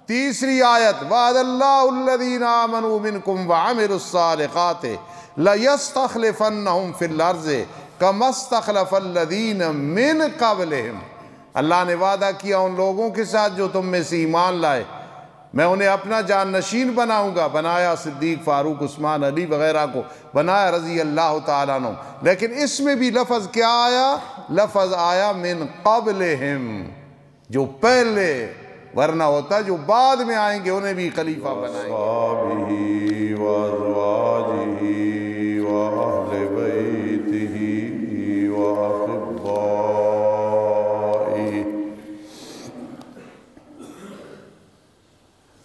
تیسری آیت وعد اللہ الذین آمنوا منکم وعملوا الصالحات لَيَسْتَخْلِفَنَّهُمْ فِي الْأَرْضِ كَمَا اسْتَخْلَفَ الَّذِينَ مِنْ قَبْلِهِمْ۔ اللہ نے وعدہ کیا ان لوگوں کے ساتھ جو تم میں سے ایمان لائے، میں انہیں اپنا جان نشین بناؤں گا۔ بنایا صدیق، فاروق، عثمان، علی وغیرہ کو بنایا رضی اللہ تعالیٰ عنہ، لیکن اس میں بھی لفظ کیا آیا؟ لفظ آیا من قبلہم، جو پہلے، ورنہ ہوتا جو بعد میں آئیں گے انہیں بھی خلیفہ بنائیں گے۔ وَأَصْحَابِهِ وَأَزْوَاجِهِ وَأَهْلِ بَيْتِهِ وَأَحِبَّائِهِ۔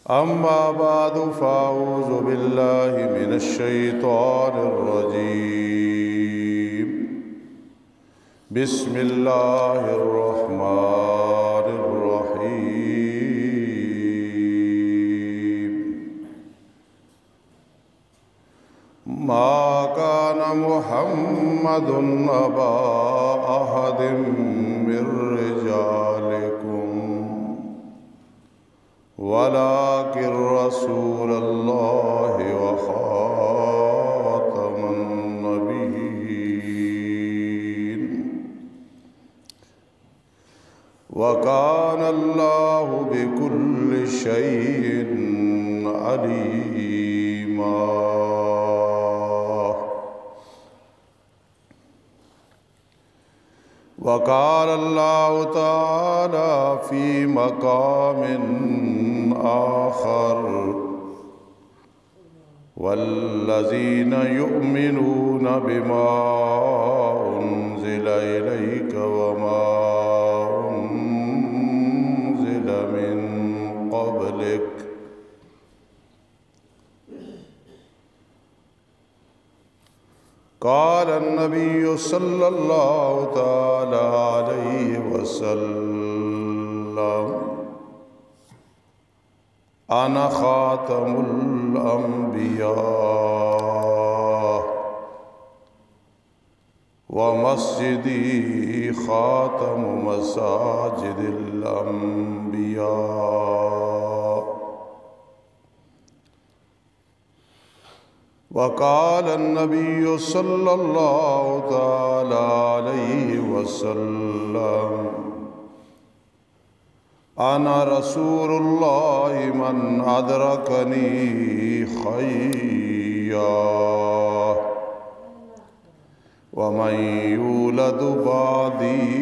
أما بعد فأعوذ بالله من الشيطان الرجيم، بسم الله الرحمن الرحيم۔ ما كان محمد أبا أحد من رجالكم ولكن رسول الله وخاتم النبيين، وكان الله بكل شيء عليما۔ وقال الله تعالى في مقام آخر، والذين يؤمنون بما أنزل إليك وما أنزل من قبلك قال النبي صلى الله تعالى عليه وسلم أنا خاتم الأنبياء ومسجدي خاتم مساجد الأنبياء۔ وقال النبي صلى الله تعالى عليه وسلم أنا رسول الله من أدركني حيا ومن يولد بعدي،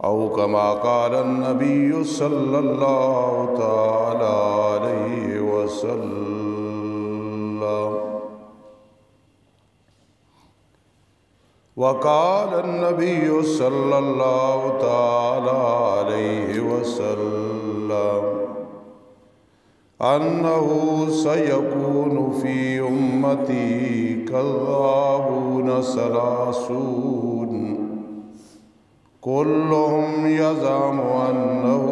أو كما قال النبي صلى الله تعالى عليه وسلم۔ وقال النبي صلى الله تعالى عليه وسلم أنه سيكون في أمتي كذابون ثلاثون كلهم يزعم أنه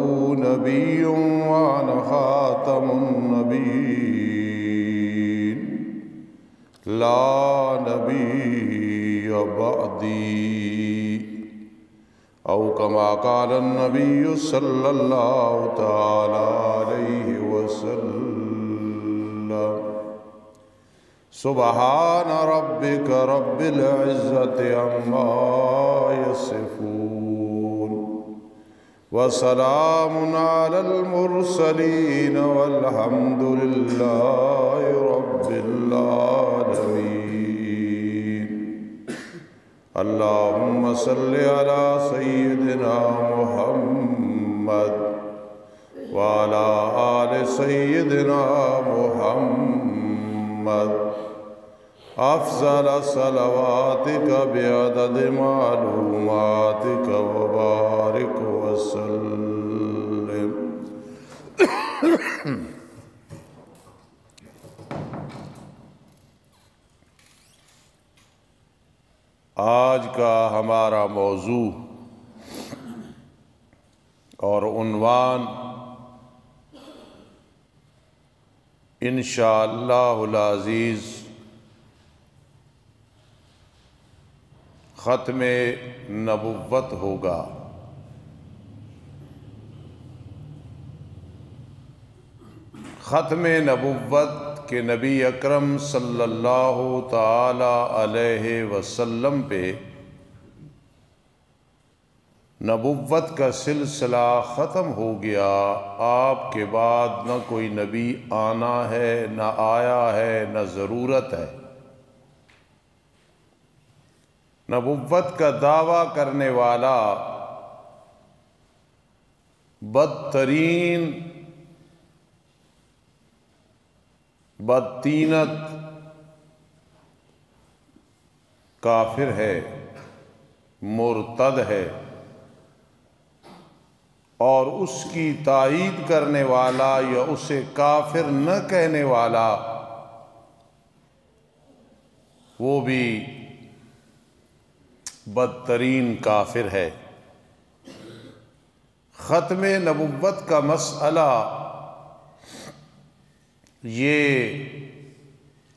نبي وأنا خاتم النبيين لا نبي بعدي، أو كما قال النبي صلى الله تعالى عليه وسلم۔ سبحان ربك رب العزة عما يصفون وسلام على المرسلين والحمد لله رب العالمين۔ اللهم صل على سيدنا محمد وعلى آل سيدنا محمد أفضل صلواتك بعدد معلوماتك وبارك وسلم۔ آج کا ہمارا موضوع اور عنوان انشاءاللہ العزیز ختم نبوت ہوگا۔ ختم نبوت کے نبی اکرم صلی اللہ تعالی علیہ وسلم پہ نبوت کا سلسلہ ختم ہو گیا۔ آپ کے بعد نہ کوئی نبی آنا ہے، نہ آیا ہے، نہ ضرورت ہے۔ نبوت کا دعویٰ کرنے والا بدترین بدتینت کافر ہے، مرتد ہے، اور اس کی تائید کرنے والا یا اسے کافر نہ کہنے والا وہ بھی بدترین کافر ہے۔ ختم نبوت کا مسئلہ یہ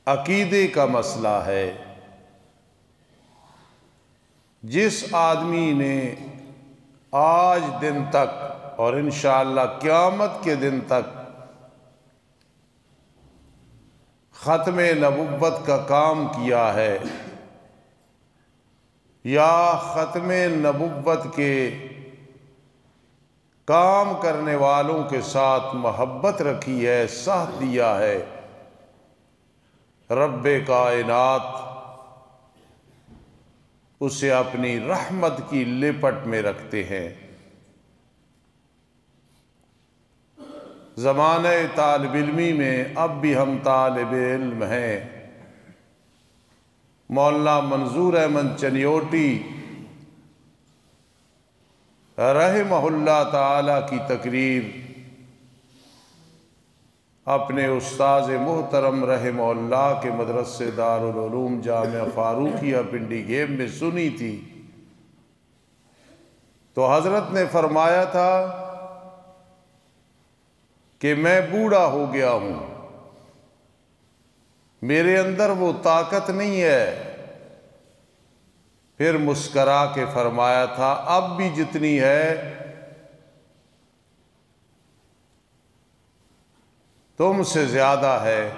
عقیدے کا مسئلہ ہے۔ جس آدمی نے آج دن تک اور انشاءاللہ قیامت کے دن تک ختم نبوت کا کام کیا ہے یا ختم نبوت کے کام کرنے والوں کے ساتھ محبت رکھی ہے، ساتھ دیا ہے، رب کائنات اسے اپنی رحمت کی لپٹ میں رکھتے ہیں۔ زمانہ طالب علمی میں اب بھی ہم طالب علم ہیں۔ مولانا منظور احمد چنیوٹی رحمہ اللہ تعالی کی تقریر اپنے استاذ محترم رحمہ اللہ کے مدرسے دارالعلوم جامعہ فاروقیہ پنڈی گیب میں سنی تھی، تو حضرت نے فرمایا تھا کہ میں بوڑھا ہو گیا ہوں، میرے اندر وہ طاقت نہیں ہے۔ پھر مسکرا کے فرمایا تھا اب بھی جتنی ہے تم سے زیادہ ہے۔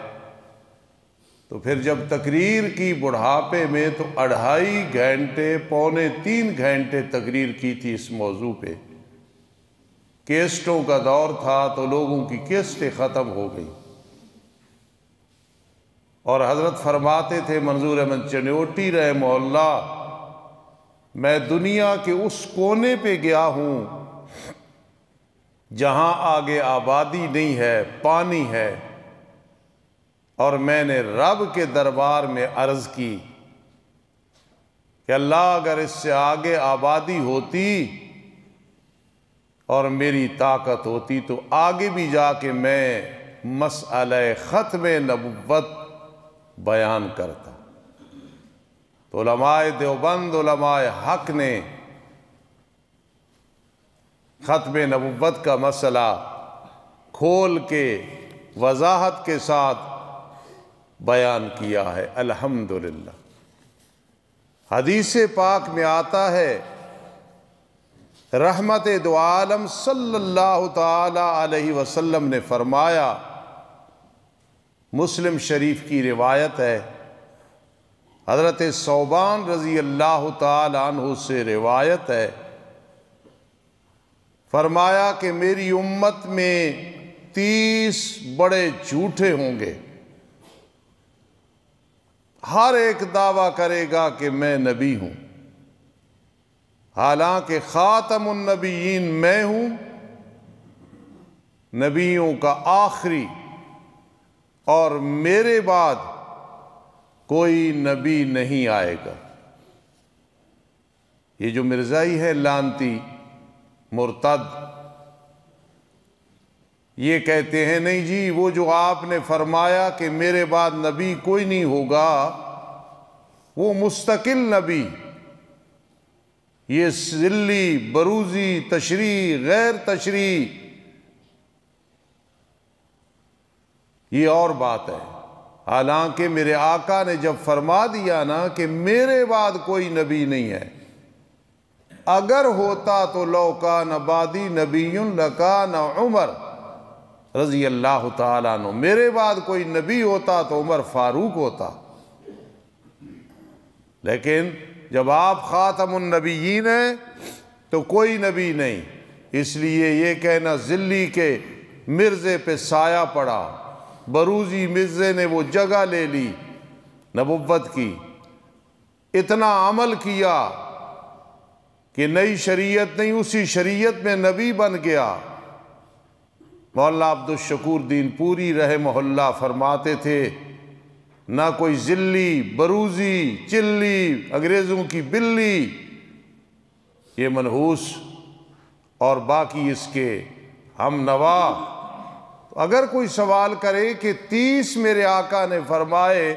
تو پھر جب تقریر کی بڑھاپے میں تو 2.5 گھنٹے پونے 3 گھنٹے تقریر کی تھی اس موضوع پہ۔ کیسٹوں کا دور تھا تو لوگوں کی کیسٹیں ختم ہو گئی، اور حضرت فرماتے تھے منظور احمد چنیوٹی رحمہ اللہ، میں دنیا کے اس کونے پہ گیا ہوں جہاں آگے آبادی نہیں ہے، پانی ہے، اور میں نے رب کے دربار میں عرض کی کہ اللہ اگر اس سے آگے آبادی ہوتی اور میری طاقت ہوتی تو آگے بھی جا کے میں مسئلہ ختم نبوت بیان کرتا۔ تو علماء دیوبند، علماء حق نے ختم نبوت کا مسئلہ کھول کے وضاحت کے ساتھ بیان کیا ہے، الحمدللہ۔ حدیث پاک میں آتا ہے، رحمت دو عالم صلی اللہ تعالی علیہ وسلم نے فرمایا، مسلم شریف کی روایت ہے، حضرت ثوبان رضی اللہ تعالی عنہ سے روایت ہے، فرمایا کہ میری امت میں 30 بڑے جھوٹے ہوں گے، ہر ایک دعویٰ کرے گا کہ میں نبی ہوں، حالانکہ خاتم النبیین میں ہوں، نبیوں کا آخری، اور میرے بعد کوئی نبی نہیں آئے گا۔ یہ جو مرزائی ہے لانتی مرتد، یہ کہتے ہیں نہیں جی وہ جو آپ نے فرمایا کہ میرے بعد نبی کوئی نہیں ہوگا وہ مستقل نبی، یہ ذلی بروزی تشریح غیر تشریح یہ اور بات ہے۔ حالانکہ میرے آقا نے جب فرما دیا نا کہ میرے بعد کوئی نبی نہیں ہے، اگر ہوتا تو لو کان بعدی نبی لکان عمر، رضی اللہ تعالیٰ عنہ، میرے بعد کوئی نبی ہوتا تو عمر فاروق ہوتا، لیکن جب آپ خاتم النبیین ہیں تو کوئی نبی نہیں، اس لیے یہ کہنا ذلی کے مرزے پہ سایہ پڑا، بروزی مرزے نے وہ جگہ لے لی نبوت کی، اتنا عمل کیا کہ نئی شریعت نہیں اسی شریعت میں نبی بن گیا۔ مولانا عبدالشکور دین پوری رحمہ اللہ فرماتے تھے، نہ کوئی ذلی، بروزی، چلی، انگریزوں کی بلی، یہ منحوس اور باقی اس کے ہم نوا۔ اگر کوئی سوال کرے کہ 30 میرے آقا نے فرمائے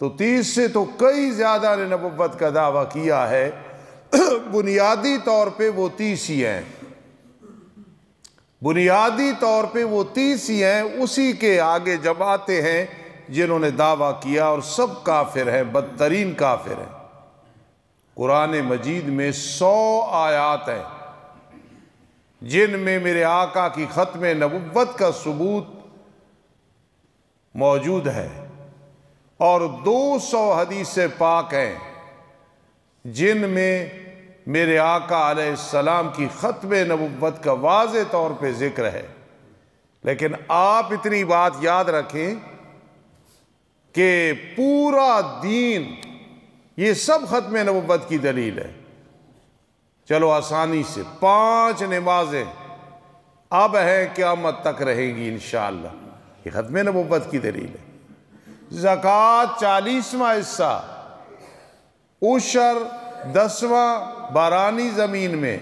تو 30 سے تو کئی زیادہ نے نبوت کا دعویٰ کیا ہے، بنیادی طور پہ وہ 30 ہی ہیں، بنیادی طور پہ وہ 30 ہی ہیں، اسی کے آگے جماعتیں ہیں جنہوں نے دعویٰ کیا، اور سب کافر ہیں، بدترین کافر ہیں۔ قرآن مجید میں 100 آیات ہیں جن میں میرے آقا کی ختم نبوت کا ثبوت موجود ہے، اور 200 حدیث پاک ہیں جن میں میرے آقا علیہ السلام کی ختم نبوت کا واضح طور پہ ذکر ہے۔ لیکن آپ اتنی بات یاد رکھیں کہ پورا دین یہ سب ختم نبوت کی دلیل ہے۔ چلو آسانی سے 5 نمازیں اب ہیں، قیامت تک رہیں گی انشاءاللہ، یہ ختم نبوت کی دلیل ہے۔ زکوٰۃ 40واں حصہ، عشر 10واں بارانی زمین میں،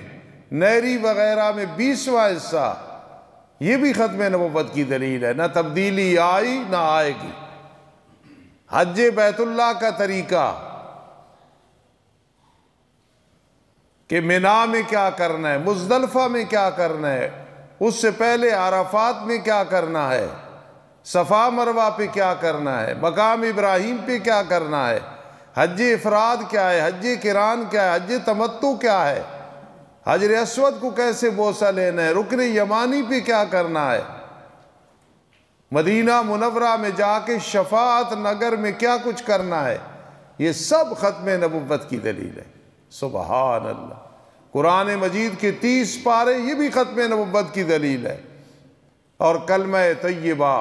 نہری وغیرہ میں 20واں حصہ، یہ بھی ختم نبوت کی دلیل ہے، نہ تبدیلی آئی نہ آئے گی۔ حج بیت اللہ کا طریقہ کہ منی میں کیا کرنا ہے، مزدلفہ میں کیا کرنا ہے، اس سے پہلے عرفات میں کیا کرنا ہے، صفا مروہ پہ کیا کرنا ہے، مقام ابراہیم پہ کیا کرنا ہے، حج افراد کیا ہے، حج قران کیا ہے، حج تمتع کیا ہے، حجر اسود کو کیسے بوسہ لینا ہے، رکن یمانی پہ کیا کرنا ہے، مدینہ منورہ میں جا کے شفاعت نگر میں کیا کچھ کرنا ہے، یہ سب ختم نبوت کی دلیل ہے۔ سبحان اللہ، قرآن مجید کے 30 پارے یہ بھی ختم نبوت کی دلیل ہے، اور کلمہ طیبہ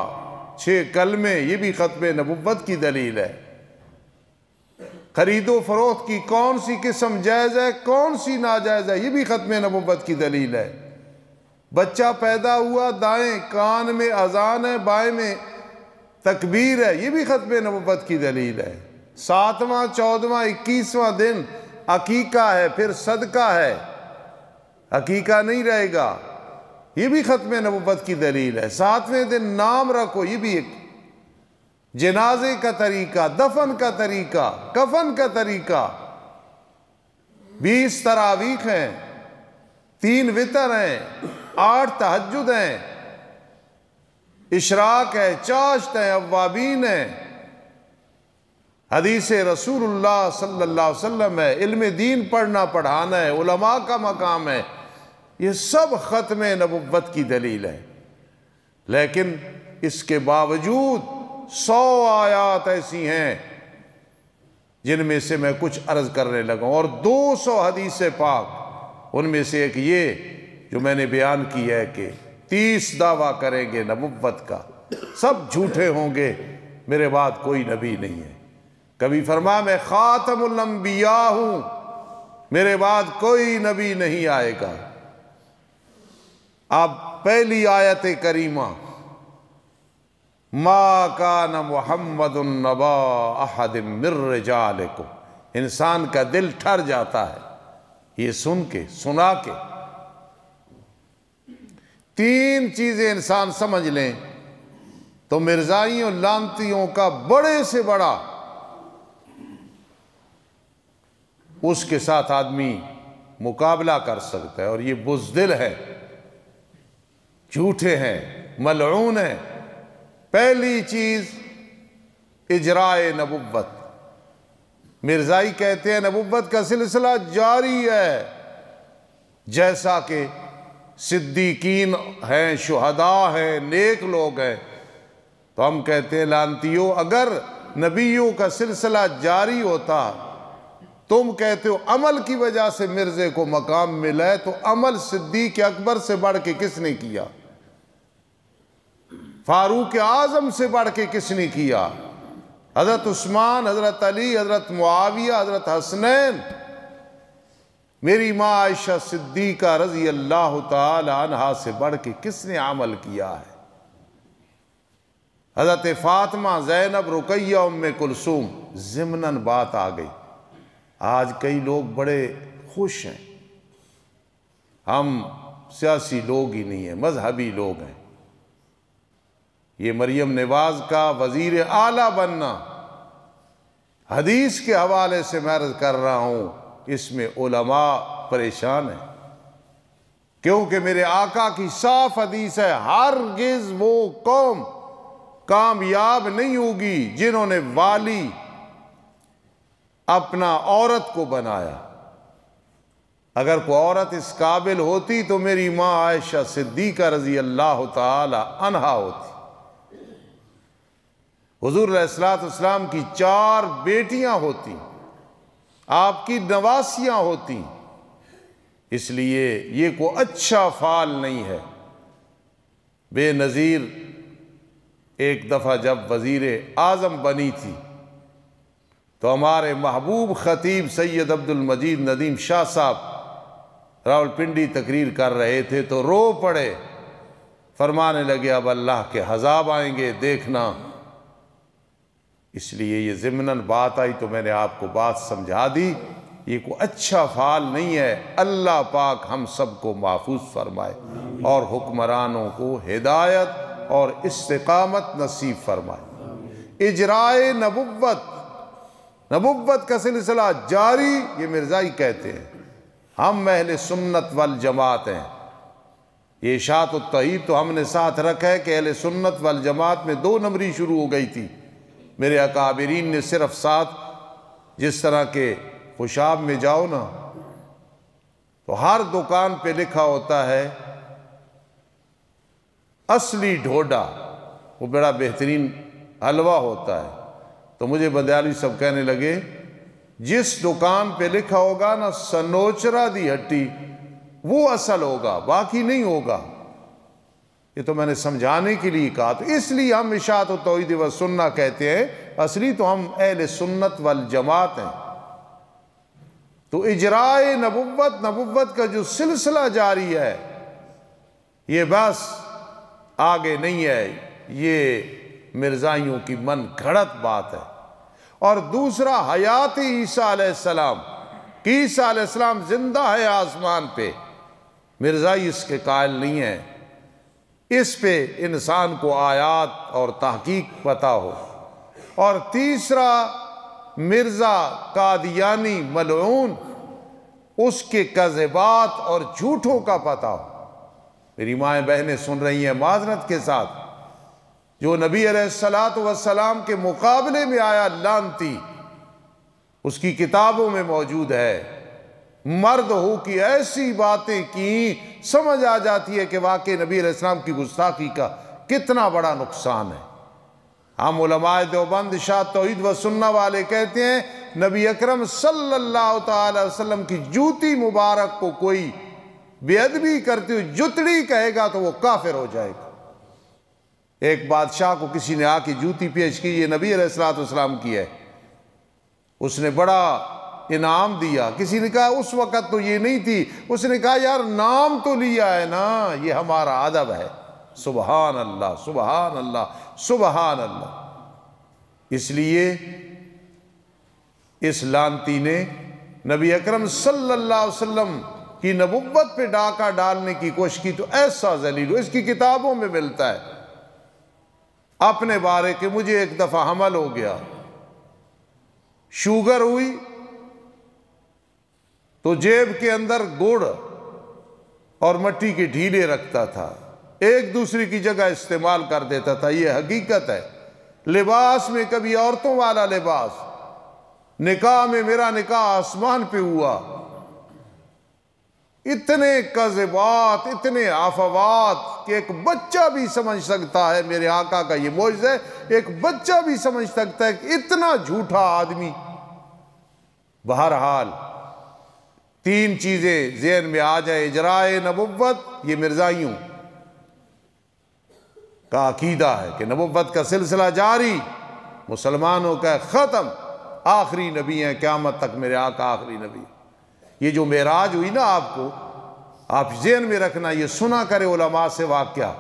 6 کلمے یہ بھی ختم نبوت کی دلیل ہے۔ خرید و فروخت کی کون سی قسم جائز ہے، کون سی ناجائز ہے، یہ بھی ختم نبوت کی دلیل ہے۔ بچہ پیدا ہوا، دائیں کان میں اذان ہے، بائیں میں تکبیر ہے، یہ بھی ختم نبوت کی دلیل ہے۔ 7واں 14واں 21واں دن عقیقہ ہے، پھر صدقہ ہے، عقیقہ نہیں رہے گا، یہ بھی ختم نبوت کی دلیل ہے۔ 7ویں دن نام رکھو، یہ بھی ایک جنازے کا طریقہ، دفن کا طریقہ، کفن کا طریقہ۔ 20 تراویح ہیں، 3 وتر ہیں، 8 تہجد ہیں، اشراق ہے، چاشت ہے، اوابین ہے، حدیث رسول اللہ صلی اللہ علیہ وسلم ہے، علم دین پڑھنا پڑھانا ہے، علماء کا مقام ہے، یہ سب ختم نبوت کی دلیل ہے۔ لیکن اس کے باوجود 100 آیات ایسی ہیں جن میں سے میں کچھ عرض کرنے لگا ہوں، اور 200 حدیث پاک، ان میں سے ایک یہ جو میں نے بیان کی ہے کہ 30 دعویٰ کریں گے نبوت کا، سب جھوٹے ہوں گے، میرے بعد کوئی نبی نہیں ہے۔ کبھی فرما میں خاتم الانبیاء ہوں، میرے بعد کوئی نبی نہیں آئے گا۔ اب پہلی آیت کریمہ، ما کان محمد نبا احد من رجالکم، انسان کا دل ٹھر جاتا ہے یہ سن کے، سنا کے۔ 3 چیزیں انسان سمجھ لیں تو مرزائیوں لانتیوں کا بڑے سے بڑا اس کے ساتھ آدمی مقابلہ کر سکتا ہے، اور یہ بزدل ہے، جھوٹے ہیں، ملعون ہیں۔ پہلی چیز اجراء نبوت، مرزائی کہتے ہیں نبوت کا سلسلہ جاری ہے، جیسا کہ صدیقین ہیں، شہداء ہیں، نیک لوگ ہیں، تو ہم کہتے ہیں لعنتیو، اگر نبیوں کا سلسلہ جاری ہوتا، تم کہتے ہو عمل کی وجہ سے مرزے کو مقام ملا ہے، تو عمل صدیق اکبر سے بڑھ کے کس نے کیا؟ فاروق اعظم سے بڑھ کے کس نے کیا؟ حضرت عثمان، حضرت علی، حضرت معاویہ، حضرت حسنین، میری ماں عائشہ صدیقہ رضی اللہ تعالی عنہا سے بڑھ کے کس نے عمل کیا ہے؟ حضرت فاطمہ، زینب، رقیہ، ام کلثوم، ضمناً بات آ گئی۔ آج کئی لوگ بڑے خوش ہیں، ہم سیاسی لوگ ہی نہیں ہیں، مذہبی لوگ ہیں۔ یہ مریم نواز کا وزیر اعلیٰ بننا، حدیث کے حوالے سے میں عرض کر رہا ہوں، اس میں علماء پریشان ہیں، کیونکہ میرے آقا کی صاف حدیث ہے، ہرگز وہ قوم کامیاب نہیں ہوگی جنہوں نے والی اپنا عورت کو بنایا۔ اگر کوئی عورت اس قابل ہوتی تو میری ماں عائشہ صدیقہ رضی اللہ تعالی عنہا ہوتی۔ حضور علیہ السلام کی 4 بیٹیاں ہوتی، آپ کی نواسیاں ہوتی، اس لیے یہ کوئی اچھا فعل نہیں ہے۔ بے نظیر ایک دفعہ جب وزیر اعظم بنی تھی تو ہمارے محبوب خطیب سید عبد المجید ندیم شاہ صاحب راولپنڈی تقریر کر رہے تھے تو رو پڑے، فرمانے لگے اب اللہ کے عذاب آئیں گے، دیکھنا۔ اس لیے یہ ضمناً بات آئی تو میں نے آپ کو بات سمجھا دی، یہ کوئی اچھا فعل نہیں ہے۔ اللہ پاک ہم سب کو محفوظ فرمائے اور حکمرانوں کو ہدایت اور استقامت نصیب فرمائے۔ اجرائے نبوت کا سلسلہ جاری، یہ مرزائی کہتے ہیں، ہم اہل سنت والجماعت ہیں۔ یہ اشاعت التوحید تو ہم نے ساتھ رکھا ہے کہ اہل سنت والجماعت میں 2 نمبری شروع ہو گئی تھی، میرے اکابرین نے صرف ساتھ، جس طرح کے خوشاب میں جاؤ نا تو ہر دکان پہ لکھا ہوتا ہے اصلی ڈھوڈا، وہ بڑا بہترین حلوہ ہوتا ہے۔ تو مجھے بدیالی سب کہنے لگے جس دکان پہ لکھا ہوگا نا سنوچرا دی ہٹی، وہ اصل ہوگا، باقی نہیں ہوگا۔ یہ تو میں نے سمجھانے کے لیے کہا، تو اس لیے ہم اشاعت التوحید و سنہ کہتے ہیں، اصلی تو ہم اہل سنت والجماعت ہیں۔ تو اجرائے نبوت کا جو سلسلہ جاری ہے، یہ بس آگے نہیں ہے، یہ مرزائیوں کی من گھڑت بات ہے۔ اور دوسرا حیات عیسیٰ علیہ السلام، کہ عیسیٰ علیہ السلام زندہ ہے آسمان پہ، مرزائی اس کے قائل نہیں ہے، اس پہ انسان کو آیات اور تحقیق پتہ ہو۔ اور تیسرا مرزا قادیانی ملعون، اس کے کذبات اور جھوٹوں کا پتہ ہو۔ میری مائیں بہنیں سن رہی ہیں معذرت کے ساتھ، جو نبی علیہ السلام کے مقابلے میں آیا لعنتی، اس کی کتابوں میں موجود ہے، مرد ہو کی ایسی باتیں کی، سمجھ آ جاتی ہے کہ واقعی نبی علیہ السلام کی گستاخی کا کتنا بڑا نقصان ہے۔ ہم علماء دیوبند اشاعت توحید و سنہ والے کہتے ہیں نبی اکرم صلی اللہ تعالی وسلم کی جوتی مبارک کو کوئی بے ادبی کرتے ہوئے جتڑی کہے گا تو وہ کافر ہو جائے گا۔ ایک بادشاہ کو کسی نے آ کے جوتی پیش کی، یہ نبی علیہ السلام کی ہے، اس نے بڑا انعام دیا۔ کسی نے کہا اس وقت تو یہ نہیں تھی، اس نے کہا یار نام تو لیا ہے نا، یہ ہمارا ادب ہے۔ سبحان اللہ، سبحان اللہ، سبحان اللہ۔ اس لیے اس لعنتی نے نبی اکرم صلی اللہ علیہ وسلم کی نبوت پہ ڈاکہ ڈالنے کی کوشش کی، تو ایسا ذلیل ہو، اس کی کتابوں میں ملتا ہے اپنے بارے کہ مجھے ایک دفعہ حمل ہو گیا، شوگر ہوئی تو جیب کے اندر گڑ اور مٹی کے ڈھیلے رکھتا تھا، ایک دوسری کی جگہ استعمال کر دیتا تھا۔ یہ حقیقت ہے۔ لباس میں کبھی عورتوں والا لباس، نکاح میں میرا نکاح آسمان پہ ہوا، اتنے کذبات، اتنے افوات کہ ایک بچہ بھی سمجھ سکتا ہے میرے آقا کا یہ معجزہ ہے، ایک بچہ بھی سمجھ سکتا ہے کہ اتنا جھوٹا آدمی۔ بہرحال تین چیزیں ذہن میں آ جائے، اجرائے نبوت، یہ مرزائیوں کا عقیدہ ہے کہ نبوت کا سلسلہ جاری، مسلمانوں کا ختم، آخری نبی ہیں، قیامت تک میرے آقا آخری نبی ہیں۔ یہ جو معراج ہوئی نا آپ کو، آپ ذہن میں رکھنا، یہ سنا کرے علماء سے واقعہ،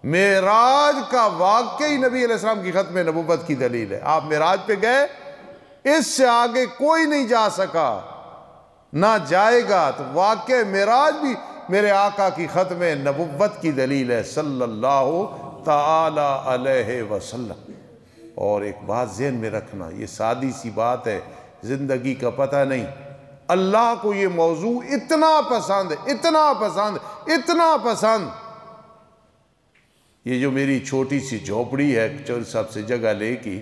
معراج کا واقعہ ہی نبی علیہ السلام کی ختم نبوت کی دلیل ہے۔ آپ معراج پہ گئے، اس سے آگے کوئی نہیں جا سکا نہ جائے گا، تو واقعہ معراج بھی میرے آقا کی ختم نبوت کی دلیل ہے صلی اللہ تعالی علیہ وسلم۔ اور ایک بات ذہن میں رکھنا، یہ سادی سی بات ہے، زندگی کا پتہ نہیں، اللہ کو یہ موضوع اتنا پسند ہے، اتنا پسند، اتنا پسند۔ یہ جو میری چھوٹی سی جھوپڑی ہے چور صاحب سے جگہ لے کی،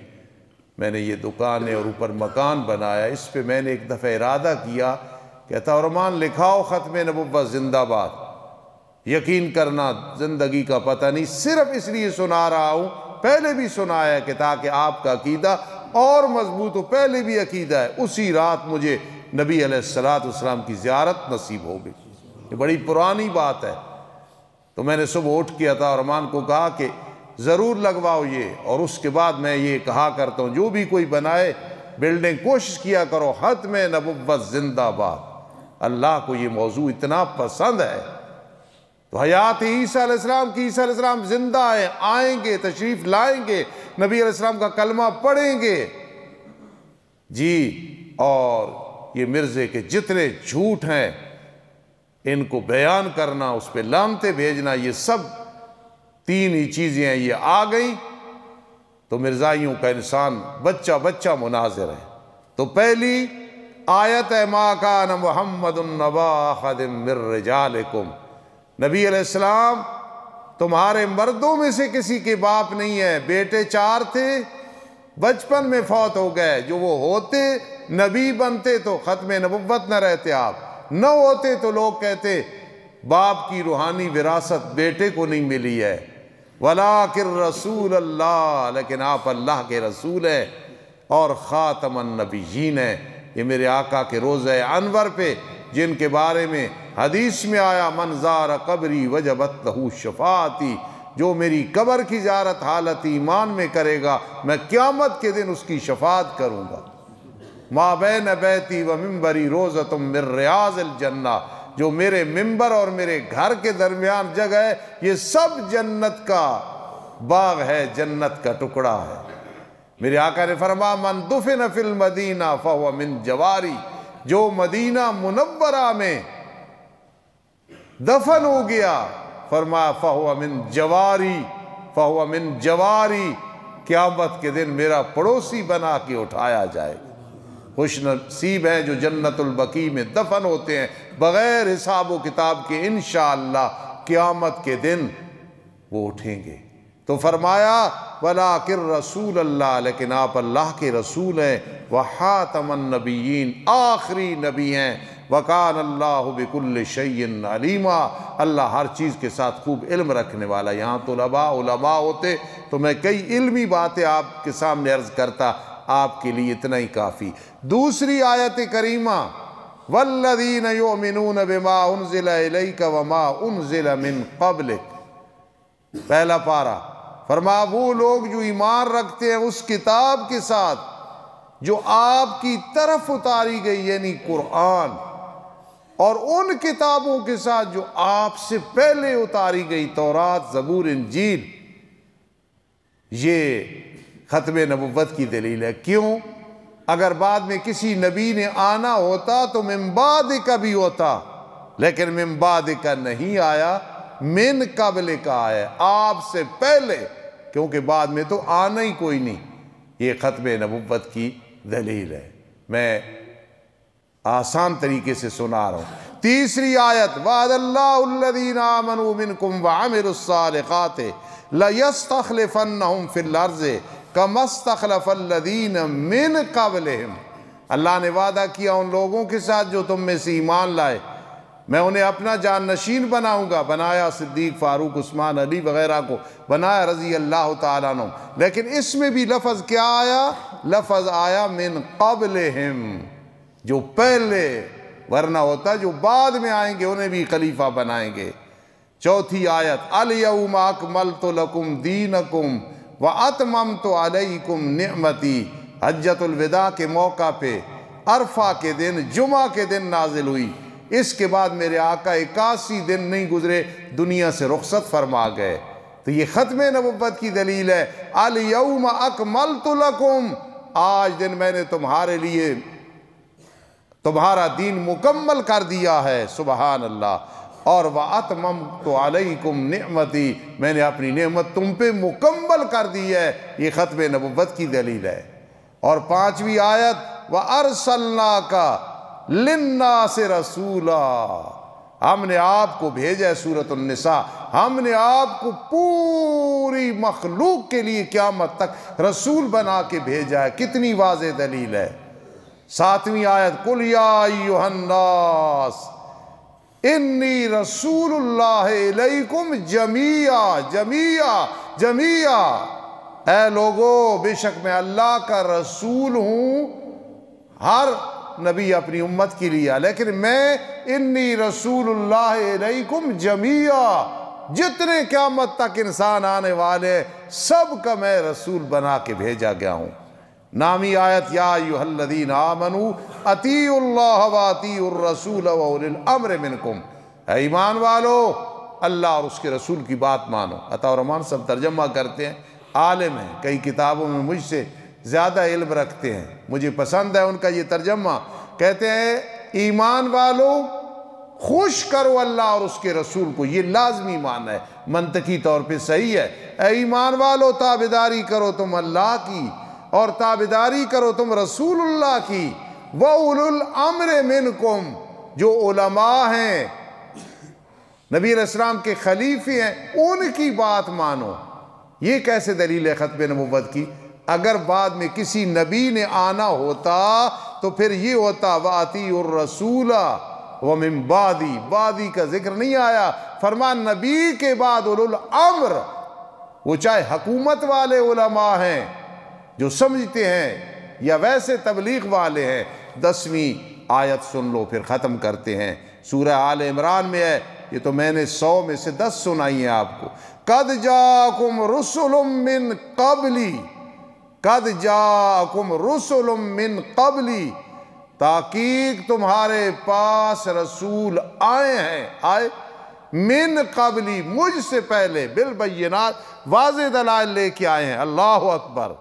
میں نے یہ دکان ہے اور اوپر مکان بنایا، اس پہ میں نے ایک دفعہ ارادہ کیا کہ تورمان لکھاؤ ختم نبوت زندہ باد۔ یقین کرنا زندگی کا پتہ نہیں، صرف اس لیے سنا رہا ہوں، پہلے بھی سنایا ہے کہ تاکہ آپ کا عقیدہ اور مضبوط ہو، پہلے بھی عقیدہ ہے۔ اسی رات مجھے نبی علیہ السلام کی زیارت نصیب ہو گئی، یہ بڑی پرانی بات ہے۔ تو میں نے صبح اٹھ کے عطا رحمان کو کہا کہ ضرور لگواؤ یہ، اور اس کے بعد میں یہ کہا کرتا ہوں جو بھی کوئی بنائے بلڈنگ کوشش کیا کرو ختم نبوت زندہ باد۔ اللہ کو یہ موضوع اتنا پسند ہے۔ تو حیات عیسیٰ علیہ السلام کی، عیسیٰ علیہ السلام زندہ ہے، آئیں گے، تشریف لائیں گے، نبی علیہ السلام کا کلمہ پڑھیں گے جی۔ اور یہ مرزے کے جتنے جھوٹ ہیں ان کو بیان کرنا، اس پہ لعنتیں بھیجنا، یہ سب تین ہی چیزیں ہیں، یہ آ گئیں تو مرزائیوں کا انسان بچہ بچہ مناظر ہے۔ تو پہلی آیت ہے ما کان محمد نبا احد من رجالکم، نبی علیہ السلام تمہارے مردوں میں سے کسی کے باپ نہیں ہے، بیٹے 4 تھے، بچپن میں فوت ہو گئے، جو وہ ہوتے نبی بنتے تو ختم نبوت نہ رہتے، آپ نہ ہوتے تو لوگ کہتے باپ کی روحانی وراثت بیٹے کو نہیں ملی ہے، وَلَٰكِن رسول اللہ، لیکن آپ اللہ کے رسول ہیں اور خاتم النبیین ہیں۔ یہ میرے آقا کے روضہ انور پہ جن کے بارے میں حدیث میں آیا من زار قبری وجبت لہ شفاعتی، جو میری قبر کی زیارت حالت ایمان میں کرے گا میں قیامت کے دن اس کی شفاعت کروں گا۔ ما بین بیتی و منبری روضۃ من ریاض الجنہ، جو میرے منبر اور میرے گھر کے درمیان جگہ ہے یہ سب جنت کا باغ ہے، جنت کا ٹکڑا ہے۔ میرے آقا نے فرمایا من دفن فی المدینہ فہو من جواری، جو مدینہ منورہ میں دفن ہو گیا فرمایا فہو من جواری، فہو من جواری، قیامت کے دن میرا پڑوسی بنا کے اٹھایا جائے گا۔ خوش نصیب ہیں جو جنت البقیع میں دفن ہوتے ہیں بغیر حساب و کتاب کے، انشاءاللہ قیامت کے دن وہ اٹھیں گے۔ تو فرمایا وَلَٰكِن رسول اللہ، لیکن آپ اللہ کے رسول ہیں، وَحَاتَمَ النَّبِيِّينَ، آخری نبی ہیں، وَكَانَ اللَّهُ بِكُلِّ شَيْءٍ عَلِيمًا، اللہ ہر چیز کے ساتھ خوب علم رکھنے والا۔ یہاں تو علماء ہوتے تو میں کئی علمی باتیں آپ کے سامنے عرض کرتا، آپ کے لیے اتنا ہی کافی۔ دوسری آیت کریمہ وَالَّذِينَ يُؤْمِنُونَ بِمَا أُنزِلَ إِلَيْكَ وَمَا أُنزِلَ مِن قَبْلِكَ، پہلا پارہ، فرمایا وہ لوگ جو ایمان رکھتے ہیں اس کتاب کے ساتھ جو آپ کی طرف اتاری گئی یعنی قرآن، اور ان کتابوں کے ساتھ جو آپ سے پہلے اتاری گئی تورات، زبور، انجیل۔ یہ ختم نبوت کی دلیل ہے۔ کیوں؟ اگر بعد میں کسی نبی نے آنا ہوتا تو من بعد کا بھی ہوتا، لیکن من بعد کا نہیں آیا، من قبل کا آیا، آپ سے پہلے، کیونکہ بعد میں تو آنا ہی کوئی نہیں۔ یہ ختم نبوت کی دلیل ہے، میں آسان طریقے سے سنا رہا ہوں۔ تیسری آیت وعد اللہ الذین آمنوا منکم وعملوا الصالحات لَيَسْتَخْلِفَنَّهُمْ فِي الْأَرْضِ كَمَا اسْتَخْلَفَ الَّذِينَ مِن قَبْلِهِمْ، اللہ نے وعدہ کیا ان لوگوں کے ساتھ جو تم میں سے ایمان لائے، میں انہیں اپنا جان نشین بناؤں گا. بنایا صدیق، فاروق، عثمان، علی وغیرہ کو بنایا رضی اللہ تعالیٰ عنہ. لیکن اس میں بھی لفظ کیا آیا؟ لفظ آیا من قبلہم، جو پہلے، ورنہ ہوتا جو بعد میں آئیں گے انہیں بھی خلیفہ بنائیں گے. چوتھی آیت الیوم اکملت لکم دینکم واتممت علیکم نعمتی. حجۃ الوداع کے موقع پہ عرفہ کے دن، جمعہ کے دن نازل ہوئی. اس کے بعد میرے آقا 81 دن نہیں گزرے دنیا سے رخصت فرما گئے. تو یہ ختم نبوت کی دلیل ہے. الیوم اکملت لکم، آج دن میں نے تمہارے لیے تمہارا دین مکمل کر دیا ہے. سبحان اللہ. اور وَأَتْمَمْتُ عَلَيْكُمْ نِعْمَتِي، میں نے اپنی نعمت تم پہ مکمل کر دی ہے. یہ ختم نبوت کی دلیل ہے. اور پانچویں آیت وَأَرْسَلْنَاكَ لِلنَّاسِ رَسُولًا، ہم نے آپ کو بھیجا ہے. سورۃ النساء، ہم نے آپ کو پوری مخلوق کے لیے قیامت تک رسول بنا کے بھیجا ہے. کتنی واضح دلیل ہے. ساتویں آیت قُلْ يَا أَيُّهَا النَّاسِ انی رسول اللہ علیکم جمیعا. جمیعا جمیعا، اے لوگو بے شک میں اللہ کا رسول ہوں ہر نبی اپنی امت کے لیے، لیکن میں انی رسول اللہ علیکم جمیعا، جتنے قیامت تک انسان آنے والے سب کا میں رسول بنا کے بھیجا گیا ہوں. نامی آیت یا ایھا الذین آمنوا اطیعوا اللہ واطیعوا الرسول واولی الامر منکم، اے ایمان والو اللہ اور اس کے رسول کی بات مانو. عطا الرحمن سب ترجمہ کرتے ہیں، عالم ہیں، کئی کتابوں میں مجھ سے زیادہ علم رکھتے ہیں، مجھے پسند ہے ان کا یہ ترجمہ. کہتے ہیں ایمان والو خوش کرو اللہ اور اس کے رسول کو. یہ لازمی معنی ہے، منطقی طور پہ صحیح ہے. اے ایمان والو تابعداری کرو تم اللہ کی اور تابعداری کرو تم رسول اللہ کی. وَأُولُو الْأَمْرِ مِنْكُمْ، جو علماء ہیں، نبی علیہ السلام کے خلیفے ہیں، ان کی بات مانو. یہ کیسے دلیل ہے ختم نبوت کی؟ اگر بعد میں کسی نبی نے آنا ہوتا تو پھر یہ ہوتا وَأَطِیعُوا الرَّسُولَ وَمِن بَعْدِی، بعدی کا ذکر نہیں آیا. فرمان نبی کے بعد اولو الامر، وہ چاہے حکومت والے علماء ہیں جو سمجھتے ہیں یا ویسے تبلیغ والے ہیں. 10ویں آیت سن لو پھر ختم کرتے ہیں. سورہ آل عمران میں ہے، یہ تو میں نے 100 میں سے 10 سنائی ہیں آپ کو. قَدْ جَاءَكُمْ رُسُلٌ مِّن قَبْلِي، قَدْ جَاءَكُمْ رُسُلٌ مِّن قَبْلِي، تحقیق تمہارے پاس رسول آئے ہیں. آئے من قبلی، مجھ سے پہلے، بالبینات، واضح دلائل لے کے آئے ہیں. اللہ اکبر.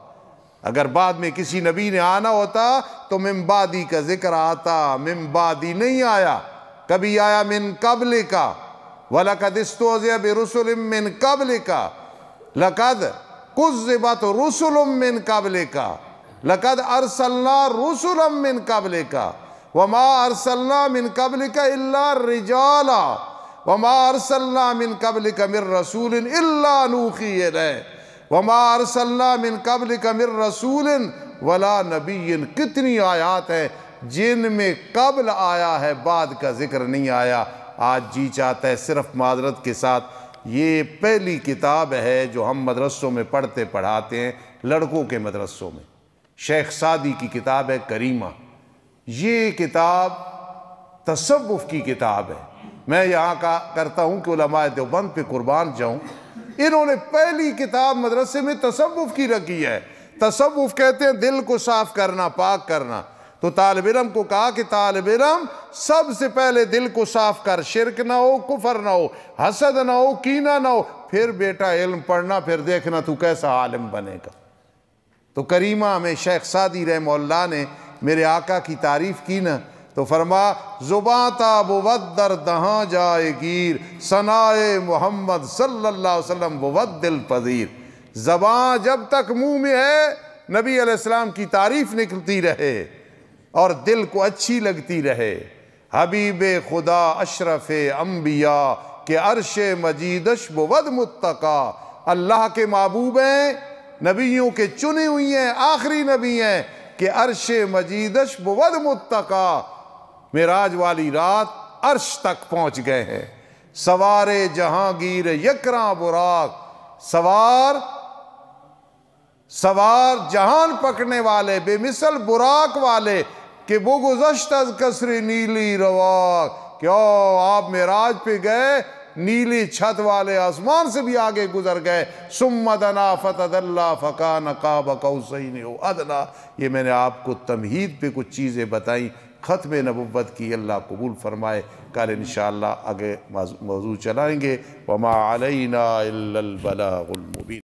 اگر بعد میں کسی نبی نے آنا ہوتا تو من بعدی کا ذکر آتا، من بعدی نہیں آیا. کبھی آیا من قبل کا، وَلَقَدِ اسْتُهْزِئَ بِرُسُلٍ مِّن قَبْلِكَ لَقَدْ كُذِّبَتْ رُسُلٌ مِّن قَبْلِكَ لَقَدْ أَرْسَلْنَا رُسُلًا مِّن قَبْلِكَ وَمَا أَرْسَلْنَا مِن قَبْلِكَ إِلَّا رِجَالًا وَمَا أَرْسَلْنَا مِن قَبْلِكَ مِن رَّسُولٍ إِلَّا نُوحِي إِلَيْهِ وَمَا أَرْسَلْنَا مِن قَبْلِكَ مِن رَّسُولٍ وَلَا نَبِيٍّ. کتنی آیات ہیں جن میں قبل آیا ہے، بعد کا ذکر نہیں آیا. آج جی چاہتا ہے صرف معذرت کے ساتھ، یہ پہلی کتاب ہے جو ہم مدرسوں میں پڑھتے پڑھاتے ہیں، لڑکوں کے مدرسوں میں. شیخ سعدی کی کتاب ہے کریمہ. یہ کتاب تصوف کی کتاب ہے. میں یہاں کا کرتا ہوں کہ علماء دیوبند پہ قربان جاؤں، انہوں نے پہلی کتاب مدرسے میں تصوف کی رکھی ہے. تصوف کہتے ہیں دل کو صاف کرنا، پاک کرنا. تو طالب علم کو کہا کہ طالب علم سب سے پہلے دل کو صاف کر، شرک نہ ہو، کفر نہ ہو، حسد نہ ہو، کینہ نہ ہو، پھر بیٹا علم پڑھنا، پھر دیکھنا تو کیسا عالم بنے گا. تو کریمہ میں شیخ سعدی رحمہ اللہ نے میرے آقا کی تعریف کی نا، تو فرما زباں تا بود در دہاں جائے گیر، ثنائے محمد صلی اللہ علیہ وسلم بود دل پذیر. زباں جب تک منہ میں ہے نبی علیہ السلام کی تعریف نکلتی رہے اور دل کو اچھی لگتی رہے. حبیب خدا اشرف انبیاء کہ عرش مجیدش بود متقا، اللہ کے محبوب ہیں، نبیوں کے چنے ہوئی ہیں، آخری نبی ہیں کہ عرش مجیدش بود متقا. معراج والی رات عرش تک پہنچ گئے ہیں۔ سوارے جہانگیر یکراں براق، سوار جہان پکڑنے والے، بے مثل براق والے، کہ وہ گزشت از قصر نیلی رواق، کہ آپ معراج پہ گئے، نیلی چھت والے آسمان سے بھی آگے گزر گئے۔ ثم دنا فتدلی فکان قاب قوسین او ادنی۔ یہ میں نے آپ کو تمہید پہ کچھ چیزیں بتائیں، ختم نبوت کی، اللہ قبول فرمائے۔ کل انشاءاللہ آگے موضوع چلائیں گے۔ وما علینا الا البلاغ المبین۔